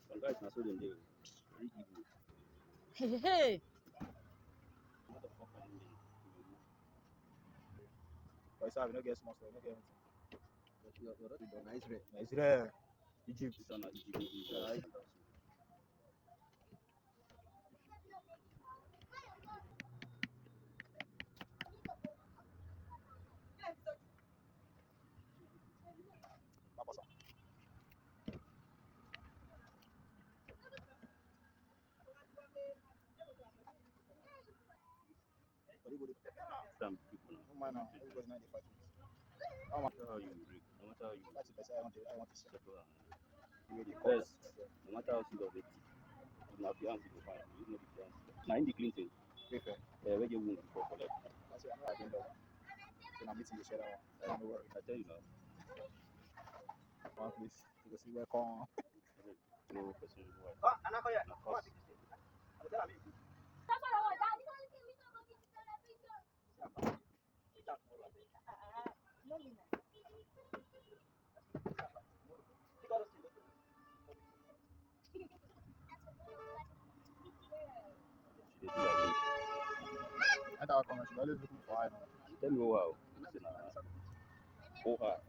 Some guys na so dem dey. Hey. What the fuck are you? But it's no get small stuff, no get anything. Nice red. It's rare. Egypt. This one na Egypt. Mapasa. Some people now. No man, everybody now they fight. No matter how you break, no matter how you That's the best I want to see. settle down. The way they First, cause. no matter how serious it is, you na fiance go find you. You know the fiance. Na in the clean thing. Prefer. Where you wound before collect. That's it. I know I've been there. So I'm meeting the share that one. Don't worry. I tell you now. One place. You go see where come. No person who I thought I should always looking for I know. tell me wow. Oh hard.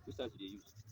Which time do they use?